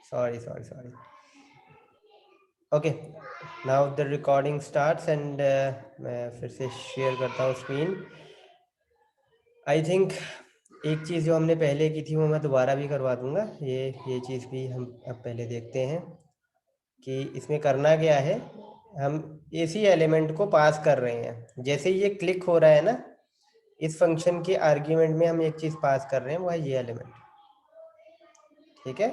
Sorry. Okay, now the recording starts and मैं फिर से शेयर करता हूँ स्क्रीन। आई थिंक एक चीज़ जो हमने पहले की थी वो मैं दोबारा भी करवा दूंगा। ये चीज़ भी हम अब पहले देखते हैं कि इसमें करना क्या है। हम इसी एलिमेंट को पास कर रहे हैं, जैसे ये क्लिक हो रहा है ना, इस फंक्शन के आर्ग्यूमेंट में हम एक चीज़ पास कर रहे हैं, वो है ये एलिमेंट। ठीक है,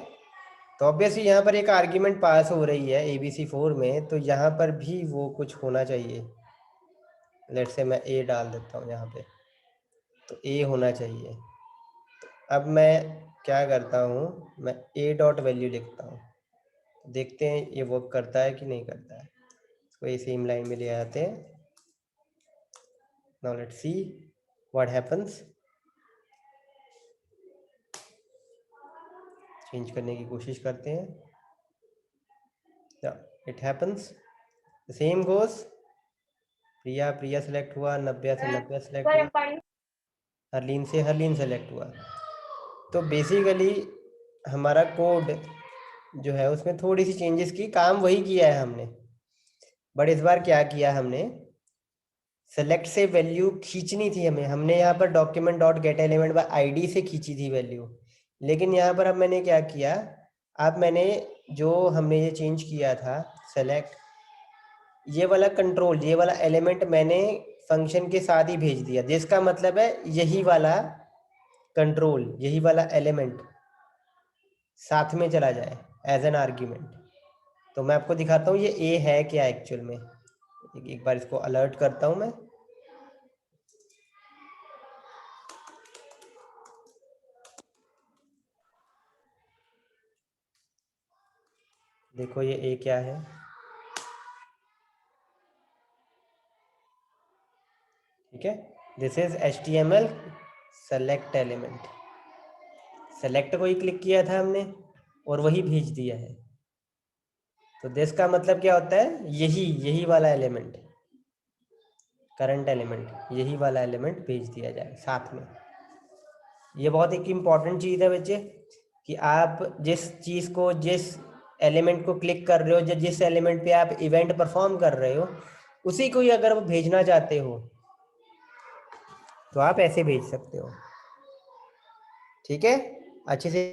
तो ऑब्वियसली यहाँ पर एक आर्ग्यूमेंट पास हो रही है ABC4 में, तो यहाँ पर भी वो कुछ होना चाहिए। लेट्स से मैं A डाल देता हूँ यहाँ पे, तो A होना चाहिए। अब मैं क्या करता हूँ, मैं A डॉट वैल्यू लिखता हूँ, देखते हैं ये वर्क करता है कि नहीं करता है। इसको ये सेम लाइन में ले आते हैं। Now let's see what happens. Change करने की कोशिश करते हैं। It happens, the same goes. Priya select हुआ, नब्या से नब्या सेलेक्ट हुआ, हरलीन से हरलीन सेलेक्ट हुआ। तो बेसिकली हमारा कोड जो है उसमें थोड़ी सी चेंजेस की, काम वही किया है हमने, बट इस बार क्या किया हमने, सेलेक्ट से वैल्यू खींचनी थी हमने यहाँ पर document dot gate element by ID से खींची थी वैल्यू। लेकिन यहाँ पर अब मैंने क्या किया, अब मैंने जो हमने ये चेंज किया था सेलेक्ट, ये वाला कंट्रोल, ये वाला एलिमेंट मैंने फंक्शन के साथ ही भेज दिया, जिसका मतलब है यही वाला कंट्रोल, यही वाला एलिमेंट साथ में चला जाए एज एन आर्ग्यूमेंट। तो मैं आपको दिखाता हूँ ये ए है क्या एक्चुअल में। एक बार इसको अलर्ट करता हूँ मैं। देखो ये ए क्या है। ठीक है, this is HTML select element. Select को ही क्लिक किया था हमने और वही भेज दिया है। तो दिस का मतलब क्या होता है, यही वाला एलिमेंट, करंट एलिमेंट, यही वाला एलिमेंट भेज दिया जाए साथ में। ये बहुत एक इम्पॉर्टेंट चीज़ है बच्चे, कि आप जिस चीज़ को, जिस एलिमेंट को क्लिक कर रहे हो, या जिस एलिमेंट पे आप इवेंट परफॉर्म कर रहे हो, उसी को ही अगर वो भेजना चाहते हो तो आप ऐसे भेज सकते हो। ठीक है, अच्छे से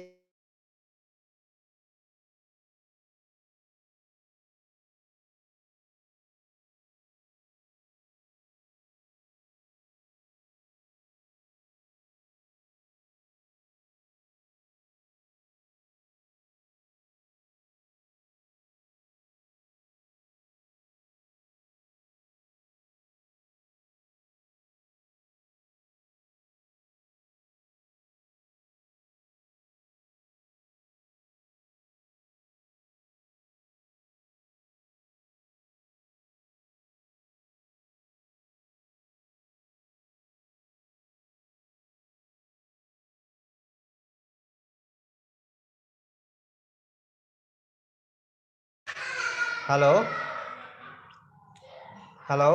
हेलो हेलो।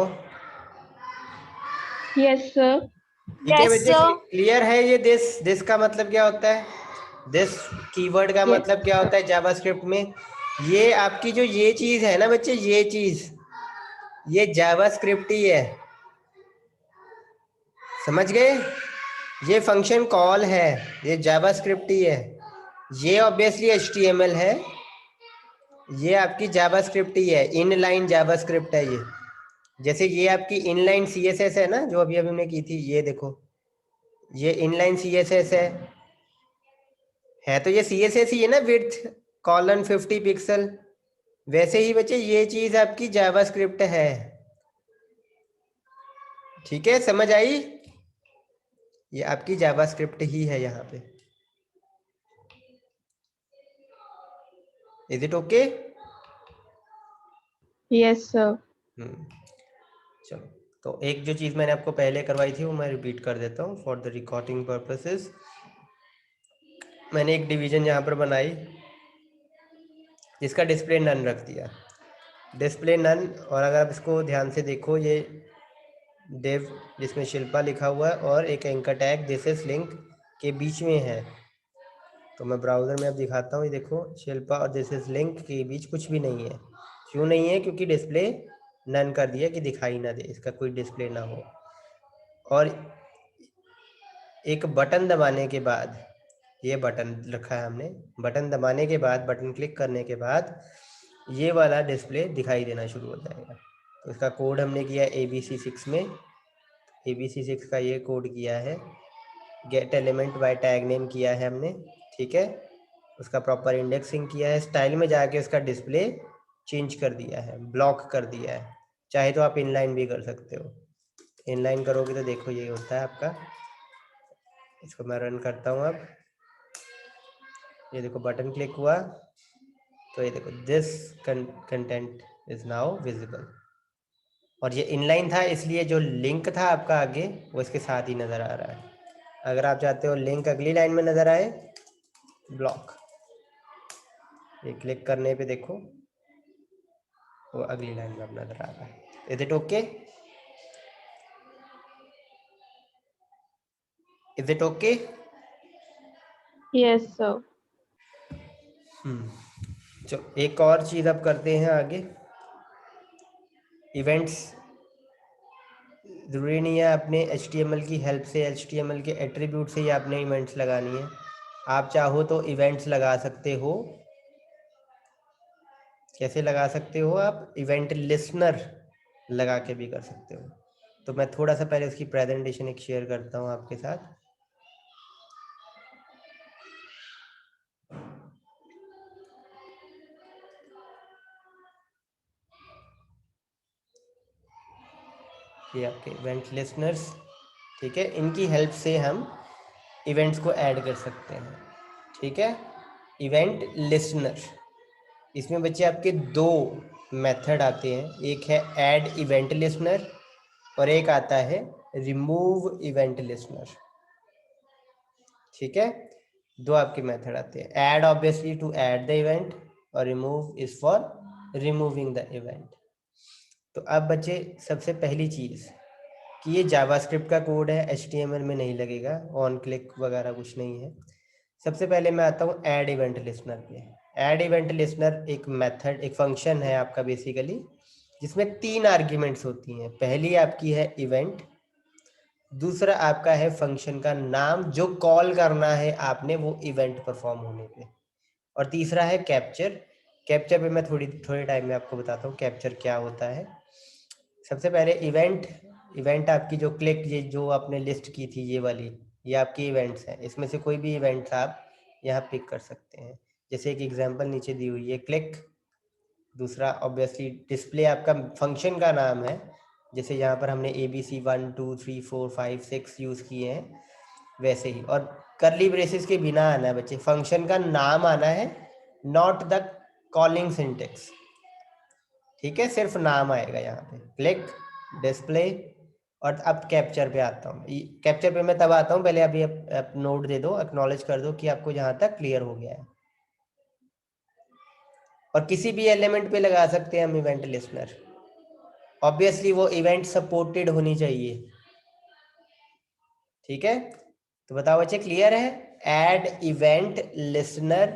Yes sir. ठीक है बच्चे, क्लियर है ये दिस का मतलब क्या होता है, दिस कीवर्ड का यस मतलब क्या होता है जावास्क्रिप्ट में। ये आपकी जो ये चीज है ना बच्चे, ये चीज, ये जावास्क्रिप्ट ही है, समझ गए। ये फंक्शन कॉल है, ये जावास्क्रिप्ट ही है। ये ऑब्वियसली HTML है, ये आपकी जावास्क्रिप्ट ही है, इनलाइन जावास्क्रिप्ट है ये। जैसे ये आपकी इनलाइन CSS है ना, जो अभी अभी हमने की थी, ये देखो ये इनलाइन CSS है तो ये CSS ही है ना, विड्थ कॉलन 50 पिक्सल। वैसे ही बच्चे ये चीज आपकी जावास्क्रिप्ट है। ठीक है, समझ आई, ये आपकी जावास्क्रिप्ट ही है यहाँ पे। Is it okay? Yes sir. चलो, तो एक जो चीज़ मैंने आपको पहले करवाई थी वो मैं रिपीट कर देता हूँ फॉर द रिकॉर्डिंग पर्पसेस। मैंने एक डिवीजन यहाँ पर बनाई जिसका डिस्प्ले नन रख दिया, डिस्प्ले नन। और अगर आप इसको ध्यान से देखो, ये डिव जिसमें शिल्पा लिखा हुआ है और एक anchor tag this is link के बीच में है। तो मैं ब्राउजर में अब दिखाता हूँ, ये देखो शिल्पा और दिस इज लिंक के बीच कुछ भी नहीं है। क्यों नहीं है? क्योंकि डिस्प्ले नन कर दिया कि दिखाई ना दे, इसका कोई डिस्प्ले ना हो। और एक बटन दबाने के बाद, ये बटन रखा है हमने, बटन दबाने के बाद, बटन क्लिक करने के बाद ये वाला डिस्प्ले दिखाई देना शुरू हो जाएगा। तो इसका कोड हमने किया ABC6 में, ABC6 का ये कोड किया है, gate element by tag name किया है हमने, ठीक है। उसका प्रॉपर इंडेक्सिंग किया है, स्टाइल में जाके उसका डिस्प्ले चेंज कर दिया है, ब्लॉक कर दिया है। चाहे तो आप इनलाइन भी कर सकते हो, इनलाइन करोगे तो देखो ये होता है आपका। इसको मैं रन करता हूँ अब, ये देखो बटन क्लिक हुआ तो ये देखो this content is now visible. और ये इनलाइन था इसलिए जो लिंक था आपका आगे वो इसके साथ ही नज़र आ रहा है। अगर आप चाहते हो लिंक अगली लाइन में नज़र आए, ब्लॉक, ये क्लिक करने पे देखो वो अगली लाइन में अब नज़र आ रहा है। Is it okay? Is it okay? Yes, sir. चलो एक और चीज़ अब करते हैं आगे। इवेंट्स ज़रूरी नहीं है अपने HTML की हेल्प से, HTML के एट्रीब्यूट से ही आपने इवेंट्स लगानी है। आप चाहो तो इवेंट्स लगा सकते हो। कैसे लगा सकते हो आप? इवेंट लिसनर लगा के भी कर सकते हो। तो मैं थोड़ा सा पहले उसकी प्रेजेंटेशन एक शेयर करता हूँ आपके साथ। ये आपके इवेंट लिसनर्स, ठीक है, इनकी हेल्प से हम इवेंट्स को ऐड कर सकते हैं, ठीक है। इवेंट लिसनर, इसमें बच्चे आपके दो मेथड आते हैं, एक है ऐड इवेंट लिसनर और एक आता है रिमूव इवेंट लिसनर, ठीक है। दो आपके मेथड आते हैं, add obviously to add the event और remove is for removing the event. तो अब बच्चे सबसे पहली चीज़ कि ये जावास्क्रिप्ट का कोड है, HTML में नहीं लगेगा, ऑन क्लिक वगैरह कुछ नहीं है। सबसे पहले मैं आता हूँ ऐड इवेंट लिसनर पे। ऐड इवेंट लिसनर एक मेथड, एक फंक्शन है आपका बेसिकली, जिसमें 3 आर्ग्यूमेंट्स होती हैं। पहली आपकी है इवेंट, दूसरा आपका है फंक्शन का नाम जो कॉल करना है आपने वो इवेंट परफॉर्म होने पे, और तीसरा है कैप्चर। कैप्चर पे मैं थोड़े टाइम में आपको बताता हूँ कैप्चर क्या होता है। सबसे पहले इवेंट, इवेंट आपकी जो क्लिक, ये जो आपने लिस्ट की थी ये वाली, ये आपकी इवेंट्स हैं। इसमें से कोई भी इवेंट्स आप यहाँ पिक कर सकते हैं। जैसे एक एग्जांपल नीचे दी हुई है क्लिक। दूसरा ऑब्वियसली डिस्प्ले आपका फंक्शन का नाम है, जैसे यहाँ पर हमने ABC 1 2 3 4 5 6 यूज़ किए हैं वैसे ही। और करली ब्रेसेस के बिना आना है बच्चे, फंक्शन का नाम आना है, नॉट द कॉलिंग सिंटेक्स, ठीक है, सिर्फ नाम आएगा यहाँ पे। क्लिक, डिस्प्ले, और अब कैप्चर पे आता हूँ। कैप्चर पे मैं तब आता हूँ, पहले अभी आप नोट दे दो, एक्नॉलेज कर दो कि आपको यहाँ तक क्लियर हो गया है। और किसी भी एलिमेंट पे लगा सकते हैं हम इवेंट लिसनर। ऑब्वियसली वो इवेंट सपोर्टेड होनी चाहिए, ठीक है। तो बताओ बच्चे क्लियर है? Add event listener,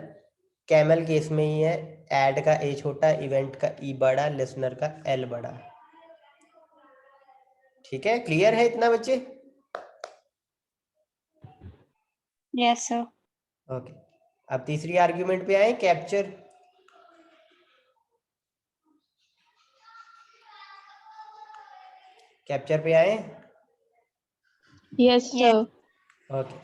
camel case में ही है, ऐड का ए छोटा, इवेंट का ई बड़ा, लिसनर का एल बड़ा, ठीक है। क्लियर है इतना बच्चे? Yes, sir. ओके, अब तीसरी आर्ग्यूमेंट पे आए, कैप्चर। कैप्चर पे आए, Yes, sir. ओके।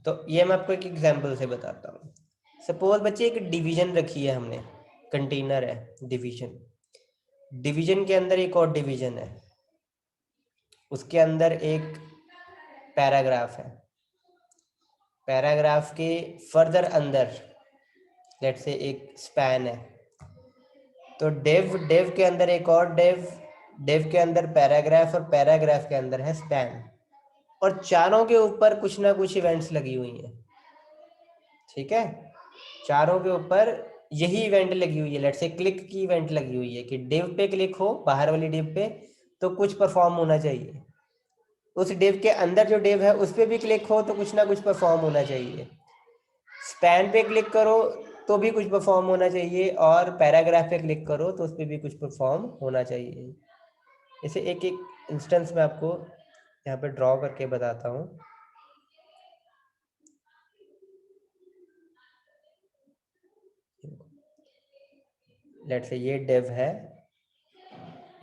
तो ये मैं आपको एक एग्जांपल से बताता हूँ। सपोज बच्चे एक डिवीजन रखी है हमने, कंटेनर है डिवीजन, डिवीजन के अंदर एक और डिवीजन है, उसके अंदर एक पैराग्राफ है, पैराग्राफ के फर्दर अंदर लेट्स से एक स्पैन है। तो डेव के अंदर एक और डेव के अंदर पैराग्राफ, और पैराग्राफ के अंदर है स्पैन, और चारों के ऊपर कुछ ना कुछ इवेंट्स लगी हुई हैं, ठीक है। चारों के ऊपर यही इवेंट लगी हुई है, लेट्स से क्लिक की इवेंट लगी हुई है कि डिव पे क्लिक हो, बाहर वाली डिव पे, तो कुछ परफॉर्म होना चाहिए। उस डिव के अंदर जो डिव है उस पे भी क्लिक हो तो कुछ ना कुछ परफॉर्म होना चाहिए। स्पैन पे क्लिक करो तो भी कुछ परफॉर्म होना चाहिए, और पैराग्राफ पे क्लिक करो तो उस पर भी कुछ परफॉर्म होना चाहिए। इसे एक एक इंस्टेंस में आपको यहाँ पे ड्रॉ करके बताता हूँ। लेट्स से ये डिव है,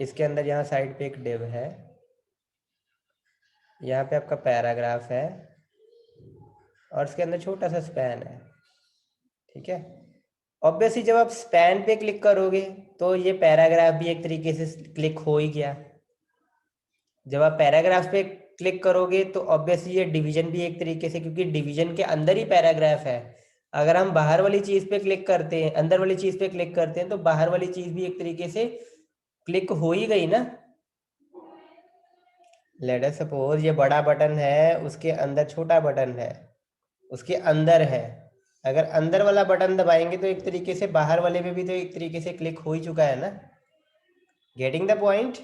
इसके अंदर यहाँ साइड पे एक डिव है, यहाँ पे आपका पैराग्राफ है, और इसके अंदर छोटा सा स्पैन है। ठीक है, ऑब्वियसली जब आप स्पैन पे क्लिक करोगे तो ये पैराग्राफ भी एक तरीके से क्लिक हो ही गया। जब आप पैराग्राफ पे क्लिक करोगे तो ऑब्वियसली ये डिवीजन भी एक तरीके से, क्योंकि डिवीजन के अंदर ही पैराग्राफ है। अगर हम बाहर वाली चीज पे क्लिक करते हैं, अंदर वाली चीज पे क्लिक करते हैं, तो बाहर वाली चीज भी एक तरीके से क्लिक हो ही गई ना। लेट अस सपोज ये बड़ा बटन है, उसके अंदर छोटा बटन है, उसके अंदर है। अगर अंदर वाला बटन दबाएंगे तो एक तरीके से बाहर वाले पे भी तो एक तरीके से क्लिक हो ही चुका है ना। Getting the point?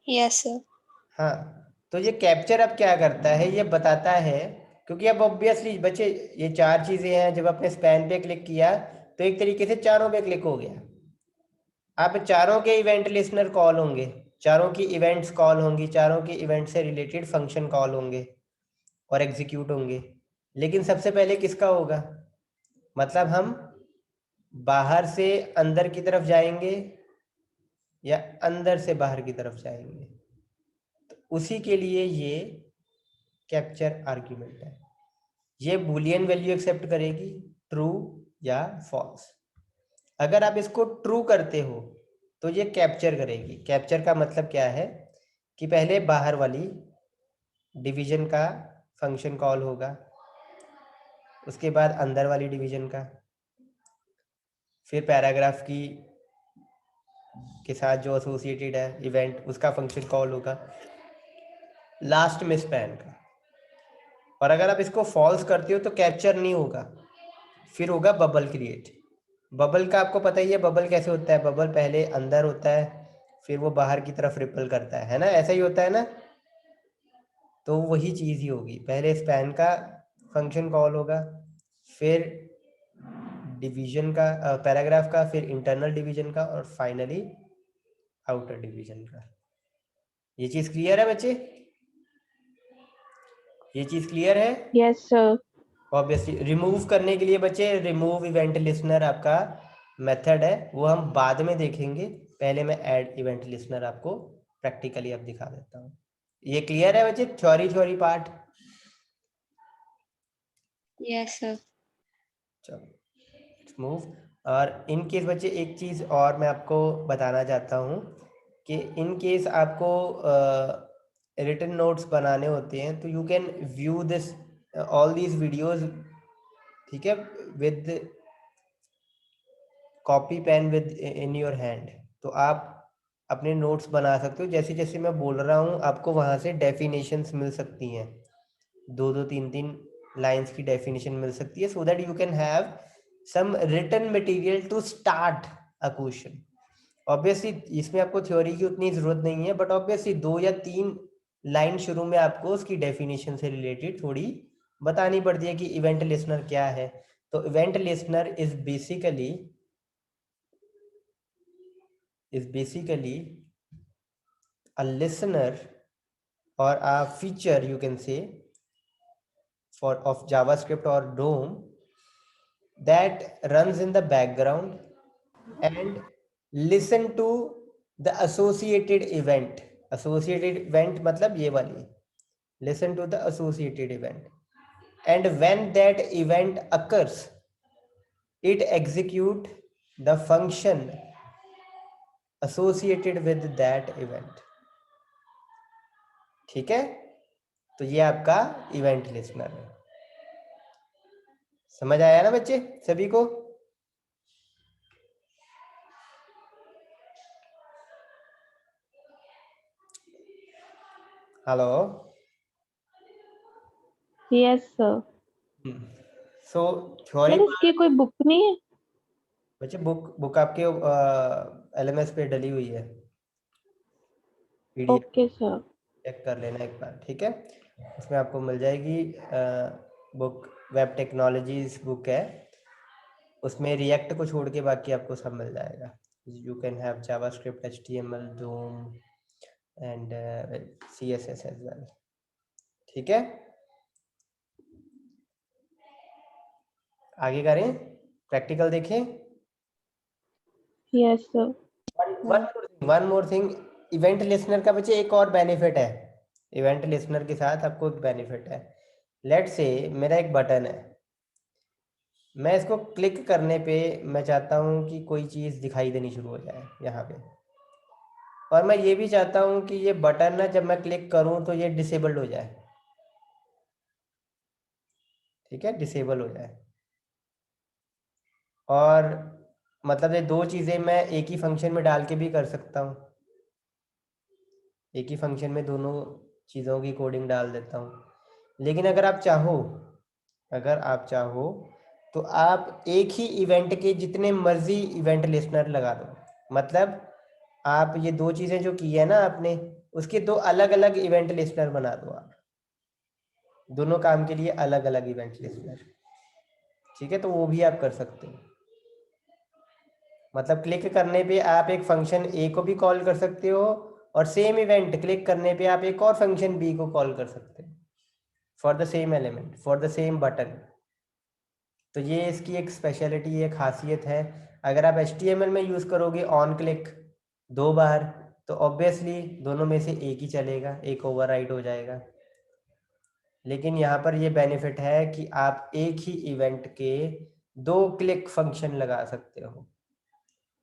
Yes, sir. हाँ, तो ये कैप्चर अब क्या करता है, ये बताता है, क्योंकि अब ऑब्वियसली बच्चे ये चार चीजें हैं। जब आपने स्पैन पे क्लिक किया तो एक तरीके से चारों पे क्लिक हो गया। आप चारों के इवेंट लिस्नर कॉल होंगे, चारों की इवेंट्स कॉल होंगी, चारों के इवेंट से रिलेटेड फंक्शन कॉल होंगे और एग्जीक्यूट होंगे। लेकिन सबसे पहले किसका होगा? मतलब हम बाहर से अंदर की तरफ जाएंगे या अंदर से बाहर की तरफ जाएंगे, तो उसी के लिए ये कैप्चर आर्ग्यूमेंट है। ये बूलियन वैल्यू एक्सेप्ट करेगी, ट्रू या फॉल्स। अगर आप इसको ट्रू करते हो तो ये कैप्चर करेगी। कैप्चर का मतलब क्या है कि पहले बाहर वाली डिवीजन का फंक्शन कॉल होगा, उसके बाद अंदर वाली डिवीजन का, फिर पैराग्राफ की के साथ जो एसोसिएटेड है इवेंट उसका फंक्शन कॉल होगा, लास्ट में स्पैन का। और अगर आप इसको फॉल्स करते हो तो कैप्चर नहीं होगा, फिर होगा बबल क्रिएट। बबल का आपको पता ही है, बबल कैसे होता है। बबल पहले अंदर होता है, फिर वो बाहर की तरफ रिपल करता है ना, ऐसा ही होता है ना। तो वही चीज़ ही होगी, पहले स्पैन का फंक्शन कॉल होगा, फिर डिवीजन का, पैराग्राफ का, फिर इंटरनल डिवीजन का, और फाइनली आउटर डिवीजन का। ये चीज़ क्लियर है बच्चे? ये चीज़ क्लियर है? Yes, sir. ऑब्वियसली रिमूव करने के लिए बच्चे, रिमूव इवेंट लिस्नर आपका मेथड है, वो हम बाद में देखेंगे। पहले मैं ऐड इवेंट लिस्नर आपको प्रैक्टिकली अब दिखा देता हूँ। ये क्लियर है बच्चे, थ्योरी पार्ट? Yes, sir. चलो मूव। और इन केस बच्चे एक चीज़ और मैं आपको बताना चाहता हूँ कि इन केस आपको रिटन नोट्स बनाने होते हैं तो you can view this all these videos, ठीक है, with copy pen with in your hand. तो आप अपने नोट्स बना सकते हो। जैसे जैसे मैं बोल रहा हूँ आपको वहाँ से डेफिनेशंस मिल सकती हैं, दो दो तीन तीन लाइंस की डेफिनेशन मिल सकती है, so that you can have some written material to start a question. Obviously इसमें आपको थ्योरी की उतनी ज़रूरत नहीं है, बट ऑब्वियसली 2 या 3 लाइन शुरू में आपको उसकी डेफिनेशन से रिलेटेड थोड़ी बतानी पड़ती है कि इवेंट लिसनर क्या है। तो event listener is basically a listener or a feature, you can say, for of JavaScript or DOM that runs in the background and listen to the associated event. Associated event मतलब ये वाली, listen to the associated event, and when that event occurs it execute the function associated with that event। ठीक है, तो ये आपका event listener है। समझ आया ना बच्चे सभी को? हेलो। Yes, sir. सो थ्योरी सर इसकी कोई बुक नहीं है? बच्चे, बुक आपके LMS पे डली हुई है, PDF Okay, sir. चेक कर लेना एक बार, ठीक है। उसमें आपको मिल जाएगी बुक वेब टेक्नोलॉजीज बुक है, उसमें रिएक्ट को छोड़ के बाकी आपको सब मिल जाएगा. You can have JavaScript, HTML, DOM and CSS as well. ठीक है, आगे करें, प्रैक्टिकल देखें. Yes, sir. One more thing, event listener का बच्चे एक और बेनिफिट है. इवेंट लिसनर के साथ आपको एक बेनिफिट है. लेट से मेरा एक बटन है, मैं इसको क्लिक करने पे मैं चाहता हूँ कि कोई चीज़ दिखाई देनी शुरू हो जाए यहाँ पे, और मैं ये भी चाहता हूँ कि ये बटन ना जब मैं क्लिक करूँ तो ये डिसेबल्ड हो जाए. ठीक है, डिसेबल हो जाए. और मतलब ये दो चीज़ें मैं एक ही फंक्शन में डाल के भी कर सकता हूँ. एक ही फंक्शन में दोनों चीज़ों की कोडिंग डाल देता हूँ. लेकिन अगर आप चाहो तो आप एक ही इवेंट के जितने मर्जी इवेंट लिस्टनर लगा दो. मतलब आप ये दो चीज़ें जो की है ना आपने, उसके दो अलग अलग इवेंट लिस्टनर बना दो आप, दोनों काम के लिए अलग अलग इवेंट लिस्टनर. ठीक है, तो वो भी आप कर सकते हो. मतलब क्लिक करने पे आप एक फंक्शन ए को भी कॉल कर सकते हो, और सेम इवेंट क्लिक करने पे आप एक और फंक्शन बी को कॉल कर सकते हो for the same element, for the same button. तो ये इसकी एक स्पेशलिटी, एक खासियत है. अगर आप HTML में यूज़ करोगे ऑन क्लिक 2 बार, तो ऑब्वियसली दोनों में से एक ही चलेगा, एक ओवरराइट हो जाएगा. लेकिन यहाँ पर ये बेनिफिट है कि आप एक ही इवेंट के 2 क्लिक फंक्शन लगा सकते हो,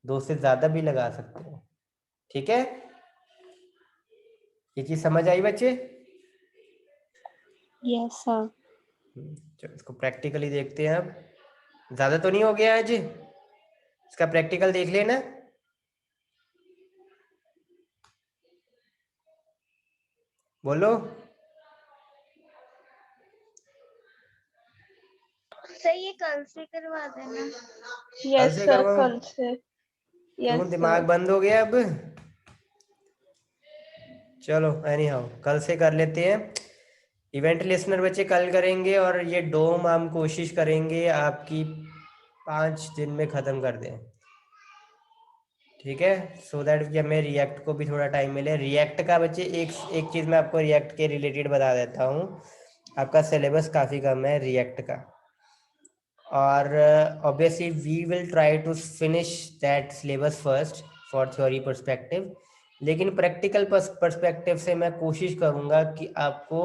2 से ज़्यादा भी लगा सकते हो. ठीक है, ये चीज़ समझ आई बच्चे? Yes, sir. चलो इसको प्रैक्टिकली देखते हैं. अब ज़्यादा तो नहीं हो गया आज, इसका प्रैक्टिकल देख लेना. बोलो. सर ये कल से करवा देना. Yes, से sir. करवाऊं? कल से. Yes, क्यों, दिमाग sir. बंद हो गया अब? चलो एनी हाउ कल से कर लेते हैं. इवेंट लिसनर बच्चे कल करेंगे, और ये डोम हम कोशिश करेंगे आपकी 5 दिन में ख़त्म कर दें. ठीक है, सो दैट कि हमें रिएक्ट को भी थोड़ा टाइम मिले. रिएक्ट का बच्चे एक चीज़ मैं आपको रिएक्ट के रिलेटेड बता देता हूँ. आपका सिलेबस काफ़ी कम है रिएक्ट का, और obviously we will try to finish that syllabus first for theory perspective. लेकिन प्रैक्टिकल पर्सपेक्टिव से मैं कोशिश करूँगा कि आपको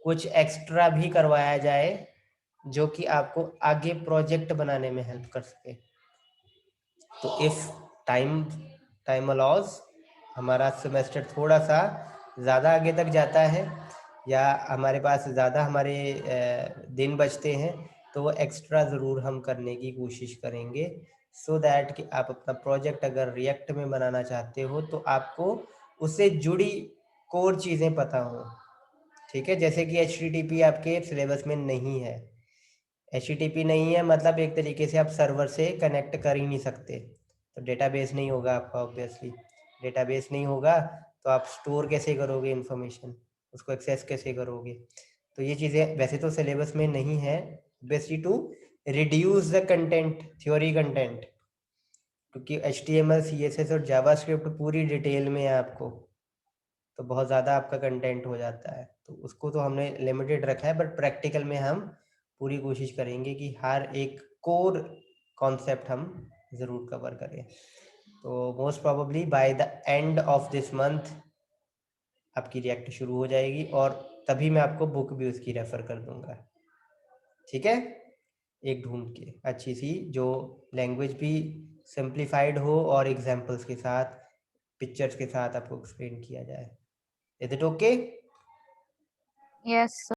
कुछ एक्स्ट्रा भी करवाया जाए, जो कि आपको आगे प्रोजेक्ट बनाने में हेल्प कर सके. तो इफ़ टाइम अलाउज, हमारा सेमेस्टर थोड़ा सा ज़्यादा आगे तक जाता है, या हमारे पास ज़्यादा हमारे दिन बचते हैं, तो वो एक्स्ट्रा ज़रूर हम करने की कोशिश करेंगे, सो दैट कि आप अपना प्रोजेक्ट अगर रिएक्ट में बनाना चाहते हो तो आपको उससे जुड़ी कोर चीज़ें पता हो. ठीक है, जैसे कि HTTP आपके सिलेबस में नहीं है. HTTP नहीं है मतलब एक तरीके से आप सर्वर से कनेक्ट कर ही नहीं सकते, तो डेटाबेस नहीं होगा आपका. ऑब्वियसली डेटाबेस नहीं होगा तो आप स्टोर कैसे करोगे इंफॉर्मेशन, उसको एक्सेस कैसे करोगे. तो ये चीज़ें वैसे तो सिलेबस में नहीं है, basically to reduce the content, theory content, क्योंकि HTML, CSS और जावास्क्रिप्ट पूरी डिटेल में है आपको, तो बहुत ज़्यादा आपका कंटेंट हो जाता है. तो उसको तो हमने लिमिटेड रखा है, बट प्रैक्टिकल में हम पूरी कोशिश करेंगे कि हर एक कोर कॉन्सेप्ट हम ज़रूर कवर करें. तो most probably by the end of this month आपकी रिएक्ट शुरू हो जाएगी, और तभी मैं आपको बुक भी उसकी रेफ़र कर दूंगा. ठीक है, एक ढूंढ के अच्छी सी, जो लैंग्वेज भी सिंप्लीफाइड हो और एग्जाम्पल्स के साथ, पिक्चर्स के साथ आपको एक्सप्लेन किया जाए. Is it okay? यस.